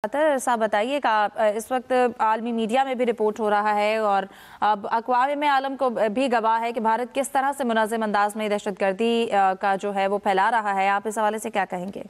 अतर साहब बताइएगा, इस वक्त आलमी मीडिया में भी रिपोर्ट हो रहा है और अब अक़वाम आलम को भी गवाह है कि भारत किस तरह से मुनज़्ज़म अंदाज में दहशतगर्दी का जो है वो फैला रहा है। आप इस हवाले से क्या कहेंगे?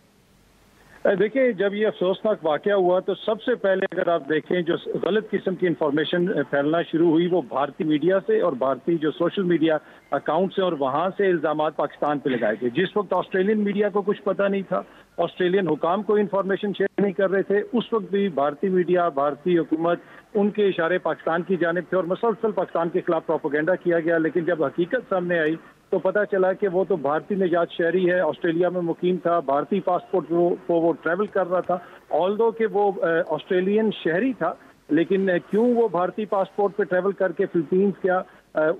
देखिए, जब ये अफसोसनाक वाक़या हुआ तो सबसे पहले अगर आप देखें जो गलत किस्म की इंफॉर्मेशन फैलना शुरू हुई वो भारतीय मीडिया से और भारतीय जो सोशल मीडिया अकाउंट से, और वहां से इल्जामात पाकिस्तान पे लगाए गए। जिस वक्त ऑस्ट्रेलियन मीडिया को कुछ पता नहीं था, ऑस्ट्रेलियन हुकाम को इंफॉर्मेशन शेयर नहीं कर रहे थे, उस वक्त भी भारतीय मीडिया, भारतीय हुकूमत, उनके इशारे पाकिस्तान की जानिब थे और मुसलसल पाकिस्तान के खिलाफ प्रोपेगेंडा किया गया। लेकिन जब हकीकत सामने आई तो पता चला कि वो तो भारतीय निजात शहरी है, ऑस्ट्रेलिया में मुकीम था, भारतीय पासपोर्ट को वो ट्रैवल कर रहा था। ऑल्दो कि वो ऑस्ट्रेलियन शहरी था, लेकिन क्यों वो भारतीय पासपोर्ट पे ट्रैवल करके फिलीपींस गया,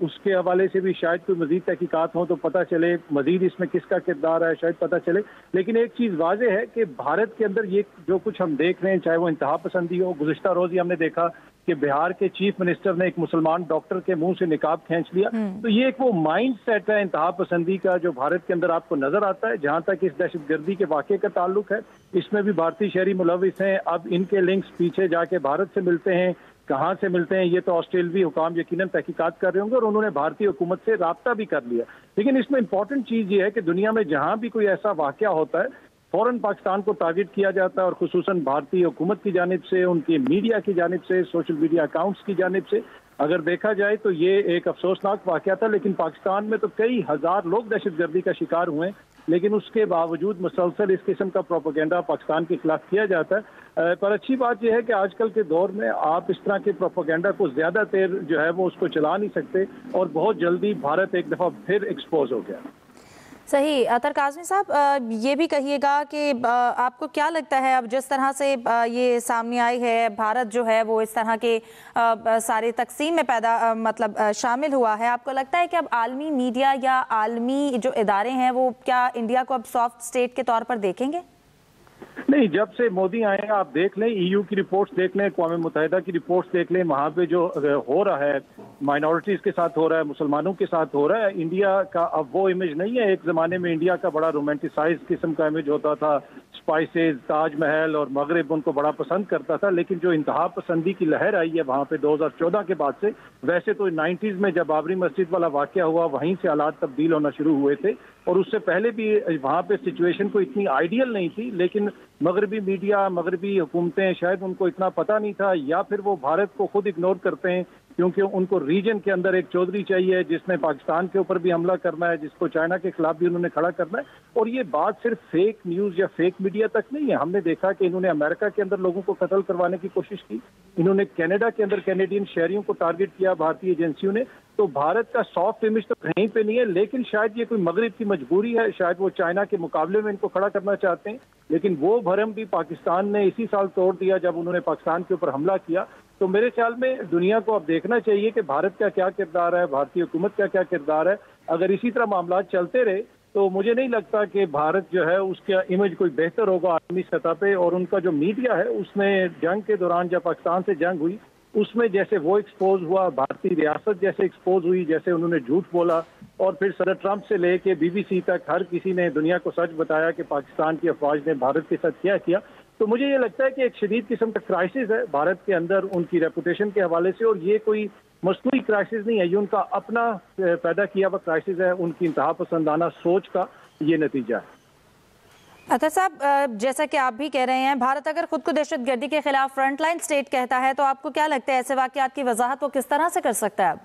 उसके हवाले से भी शायद कोई मजीद तहकीकात हो तो पता चले, मजीद इसमें किसका किरदार है शायद पता चले। लेकिन एक चीज़ वाज़ेह है कि भारत के अंदर ये जो कुछ हम देख रहे हैं, चाहे वो इंतहा पसंदी हो, गुज़िश्ता रोज़ ही हमने देखा कि बिहार के चीफ मिनिस्टर ने एक मुसलमान डॉक्टर के मुंह से निकाब खींच लिया। तो ये एक वो माइंड सेट है इंतहा पसंदी का जो भारत के अंदर आपको नजर आता है। जहां तक इस दहशतगर्दी के वाक़े का ताल्लुक है, इसमें भी भारतीय शहरी मुलविस हैं। अब इनके लिंक्स पीछे जाके भारत से मिलते हैं, कहाँ से मिलते हैं ये तो ऑस्ट्रेलियाई हुकाम यकीनन तहकीकात कर रहे होंगे और उन्होंने भारतीय हुकूमत से राब्ता भी कर लिया। लेकिन इसमें इंपॉर्टेंट चीज़ ये है कि दुनिया में जहां भी कोई ऐसा वाक़या होता है फौरन पाकिस्तान को टारगेट किया जाता है, और खुसूसन भारतीय हुकूमत की जानिब से, उनकी मीडिया की जानिब से, सोशल मीडिया अकाउंट्स की जानिब से। अगर देखा जाए तो ये एक अफसोसनाक वाक़या था, लेकिन पाकिस्तान में तो कई हजार लोग दहशतगर्दी का शिकार हुए, लेकिन उसके बावजूद मुसलसल इस किस्म का प्रोपेगेंडा पाकिस्तान के खिलाफ किया जाता है। पर अच्छी बात यह है कि आजकल के दौर में आप इस तरह के प्रोपेगेंडा को ज्यादा देर जो है वो उसको चला नहीं सकते, और बहुत जल्दी भारत एक दफा फिर एक्सपोज हो गया। सही। अतर काज़मी साहब, ये भी कहिएगा कि आपको क्या लगता है अब जिस तरह से ये सामने आई है, भारत जो है वो इस तरह के सारे तकसीम में शामिल हुआ है, आपको लगता है कि अब आलमी मीडिया या आलमी जो इदारे हैं वो क्या इंडिया को अब सॉफ्ट स्टेट के तौर पर देखेंगे? नहीं, जब से मोदी आए हैं आप देख लें, ईयू की रिपोर्ट्स देख लें, अक़वाम मुत्तहिदा की रिपोर्ट्स देख लें, वहाँ पे जो हो रहा है माइनॉरिटीज़ के साथ हो रहा है, मुसलमानों के साथ हो रहा है, इंडिया का अब वो इमेज नहीं है। एक ज़माने में इंडिया का बड़ा रोमांटिसाइज किस्म का इमेज होता था, स्पाइसेस, ताजमहल और मगरब उनको बड़ा पसंद करता था। लेकिन जो इंतहा पसंदी की लहर आई है वहाँ पे 2014 के बाद से, वैसे तो 90s में जब बाबरी मस्जिद वाला वाक़या हुआ वहीं से हालात तब्दील होना शुरू हुए थे, और उससे पहले भी वहाँ पे सिचुएशन को इतनी आइडियल नहीं थी। लेकिन मगरबी मीडिया, मगरबी हुकूमतें शायद उनको इतना पता नहीं था, या फिर वो भारत को खुद इग्नोर करते हैं क्योंकि उनको रीजन के अंदर एक चौधरी चाहिए जिसने पाकिस्तान के ऊपर भी हमला करना है, जिसको चाइना के खिलाफ भी उन्होंने खड़ा करना है। और ये बात सिर्फ फेक न्यूज़ या फेक मीडिया तक नहीं है। हमने देखा कि इन्होंने अमेरिका के अंदर लोगों को कत्ल करवाने की कोशिश की, इन्होंने कनाडा के अंदर कैनेडियन शहरियों को टारगेट किया भारतीय एजेंसियों ने। तो भारत का सॉफ्ट इमेज तो कहीं पे नहीं है, लेकिन शायद ये कोई मगरिब की मजबूरी है, शायद वो चाइना के मुकाबले में इनको खड़ा करना चाहते हैं। लेकिन वो भरम भी पाकिस्तान ने इसी साल तोड़ दिया जब उन्होंने पाकिस्तान के ऊपर हमला किया। तो मेरे ख्याल में दुनिया को अब देखना चाहिए कि भारत का क्या किरदार है, भारतीय हुकूमत का क्या किरदार है। अगर इसी तरह मामला चलते रहे तो मुझे नहीं लगता कि भारत जो है उसका इमेज कोई बेहतर होगा आलमी सतह पे। और उनका जो मीडिया है उसने जंग के दौरान जब पाकिस्तान से जंग हुई उसमें जैसे वो एक्सपोज हुआ, भारतीय रियासत जैसे एक्सपोज हुई, जैसे उन्होंने झूठ बोला, और फिर सदर ट्रंप से लेके बीबीसी तक हर किसी ने दुनिया को सच बताया कि पाकिस्तान की अफवाज ने भारत के साथ क्या किया। तो मुझे ये लगता है कि एक शदीद किस्म का क्राइसिस है भारत के अंदर उनकी रेपुटेशन के हवाले से, और ये कोई मसनूई क्राइसिस नहीं है, ये उनका अपना पैदा किया हुआ क्राइसिस है, उनकी इंतहा पसंदाना सोच का ये नतीजा है। अतर साहब, जैसा कि आप भी कह रहे हैं, भारत अगर खुद को दहशतगर्दी के खिलाफ फ्रंटलाइन स्टेट कहता है तो आपको क्या लगता है ऐसे वाकयात की वजाहत वो किस तरह से कर सकता है? अब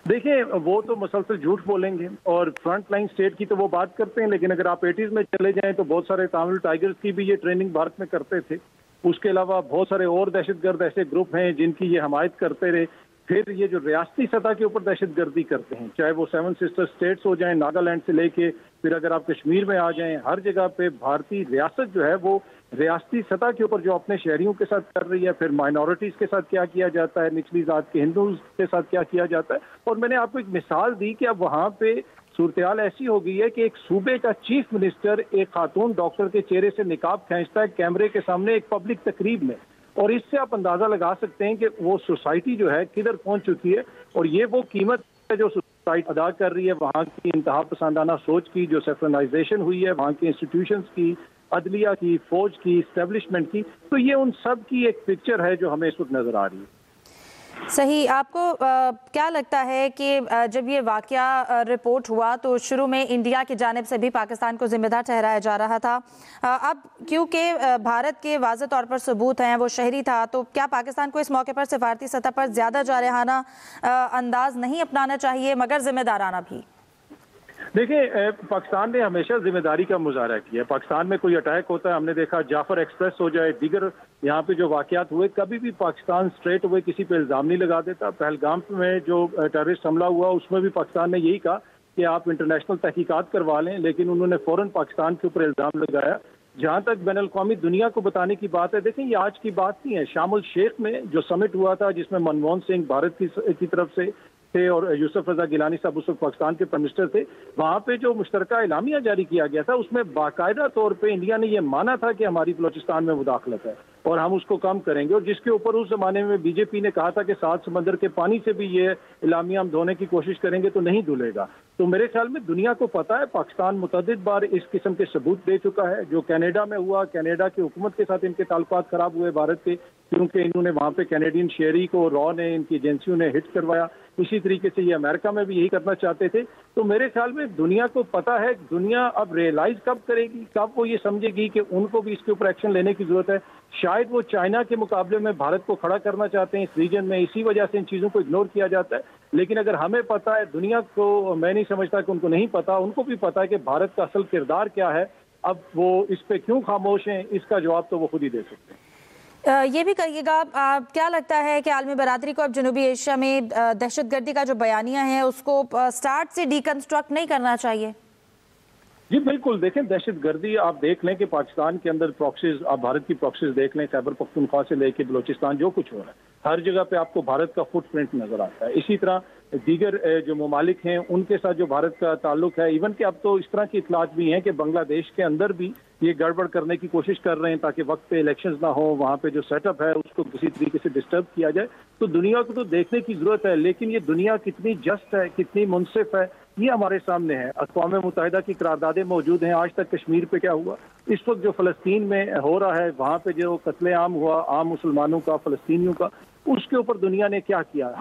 देखिए, वो तो मुसलसल झूठ बोलेंगे और फ्रंट लाइन स्टेट की तो वो बात करते हैं, लेकिन अगर आप 80s में चले जाएं तो बहुत सारे तमिल टाइगर्स की भी ये ट्रेनिंग भारत में करते थे। उसके अलावा बहुत सारे और दहशतगर्द ऐसे ग्रुप हैं जिनकी ये हमायत करते रहे। फिर ये जो रियासती सतह के ऊपर दहशतगर्दी करते हैं, चाहे वो 7 सिस्टर स्टेट्स हो जाएं, नागालैंड से लेके फिर अगर आप कश्मीर में आ जाएं, हर जगह पे भारतीय रियासत जो है वो रियासती सतह के ऊपर जो अपने शहरियों के साथ कर रही है। फिर माइनॉरिटीज के साथ क्या किया जाता है, निचली जात के हिंदूज के साथ क्या किया जाता है। और मैंने आपको एक मिसाल दी कि अब वहाँ पे सूरत-ए-हाल ऐसी हो गई है कि एक सूबे का चीफ मिनिस्टर एक खातून डॉक्टर के चेहरे से निकाब खींचता है कैमरे के सामने एक पब्लिक तकरीब में, और इससे आप अंदाजा लगा सकते हैं कि वो सोसाइटी जो है किधर पहुंच चुकी है। और ये वो कीमत है जो सोसाइटी अदा कर रही है वहाँ की इंतहा पसंदाना सोच की, जो सेक्युलराइजेशन हुई है वहाँ के इंस्टीट्यूशंस की, अदलिया की, फौज की, इस्टेब्लिशमेंट की। तो ये उन सब की एक पिक्चर है जो हमें इस वक्त नजर आ रही है। सही। आपको क्या लगता है कि जब ये वाकया रिपोर्ट हुआ तो शुरू में इंडिया की जानिब से भी पाकिस्तान को जिम्मेदार ठहराया जा रहा था। अब क्योंकि भारत के वाज़ेह तौर पर सबूत हैं, वो शहरी था, तो क्या पाकिस्तान को इस मौके पर सिफारती सतह पर ज़्यादा जारहाना अंदाज नहीं अपनाना चाहिए मगर जिम्मेदाराना भी? देखिए, पाकिस्तान ने हमेशा जिम्मेदारी का मुजाहरा किया है। पाकिस्तान में कोई अटैक होता है, हमने देखा जाफर एक्सप्रेस हो जाए, दीगर यहाँ पे जो वाकयात हुए, कभी भी पाकिस्तान स्ट्रेट हुए किसी पे इल्जाम नहीं लगा देता। पहलगाम में जो टेररिस्ट हमला हुआ उसमें भी पाकिस्तान ने यही कहा कि आप इंटरनेशनल तहकीकात करवा लें, लेकिन उन्होंने फौरन पाकिस्तान के ऊपर इल्जाम लगाया। जहां तक बैन अल-क़ौमी दुनिया को बताने की बात है, देखें ये आज की बात नहीं है। शार्म शेख में जो समिट हुआ था जिसमें मनमोहन सिंह भारत की तरफ से थे और यूसुफ रजा गिलानी साहब उस वक्त पाकिस्तान के प्राइम मिनिस्टर थे, वहां पे जो मुश्तरका एलामिया जारी किया गया था उसमें बाकायदा तौर पे इंडिया ने यह माना था कि हमारी बलोचिस्तान में मुदाखलत है और हम उसको कम करेंगे, और जिसके ऊपर उस जमाने में बीजेपी ने कहा था कि 7 समंदर के पानी से भी ये एलामिया हम धोने की कोशिश करेंगे तो नहीं धुलेगा। तो मेरे ख्याल में दुनिया को पता है, पाकिस्तान मुतअद्दिद बार इस किस्म के सबूत दे चुका है। जो कनाडा में हुआ, कनाडा की हुकूमत के साथ इनके ताल्लुकात खराब हुए भारत के, क्योंकि इन्होंने वहां पे कैनेडियन शहरी को रॉ ने, इनकी एजेंसियों ने हिट करवाया। इसी तरीके से ये अमेरिका में भी यही करना चाहते थे। तो मेरे ख्याल में दुनिया को पता है, दुनिया अब रियलाइज कब करेगी, कब वो ये समझेगी कि उनको भी इसके ऊपर एक्शन लेने की जरूरत है। शायद वो चाइना के मुकाबले में भारत को खड़ा करना चाहते हैं इस रीजन में, इसी वजह से इन चीजों को इग्नोर किया जाता है। लेकिन अगर हमें पता है, दुनिया को मैं नहीं समझता कि उनको नहीं पता, उनको भी पता है कि भारत का असल किरदार क्या है। अब वो इस पे क्यों खामोश हैं, इसका जवाब तो वो खुद ही दे सकते हैं। ये भी कहिएगा, क्या लगता है कि आलमी बरादरी को अब जनूबी एशिया में दहशतगर्दी का जो बयानिया है उसको स्टार्ट से डिकंस्ट्रक्ट नहीं करना चाहिए? जी बिल्कुल, देखें दहशतगर्दी आप देख लें कि पाकिस्तान के अंदर प्रॉक्सीज, आप भारत की प्रॉक्सीज देख लें, खैबर पख्तूनख्वा से लेके बलोचिस्तान जो कुछ हो रहा है, हर जगह पे आपको भारत का फुटप्रिंट नजर आता है। इसी तरह दीगर जो ममालिक हैं उनके साथ जो भारत का ताल्लुक है, इवन कि अब तो इस तरह की इतलात भी हैं कि बांग्लादेश के अंदर भी ये गड़बड़ करने की कोशिश कर रहे हैं ताकि वक्त पे इलेक्शंस ना हो, वहाँ पे जो सेटअप है उसको किसी तरीके से डिस्टर्ब किया जाए। तो दुनिया को तो देखने की जरूरत है, लेकिन ये दुनिया कितनी जस्ट है, कितनी मुनसिफ है, ये हमारे सामने है। अक़वाम मुत्तहिदा की करारदादें मौजूद हैं। आज तक कश्मीर पे क्या हुआ, इस वक्त जो फलस्तीन में हो रहा है, वहाँ पे जो कत्ले आम हुआ आम मुसलमानों का, फलस्तीनियों का, उसके ऊपर दुनिया ने क्या किया।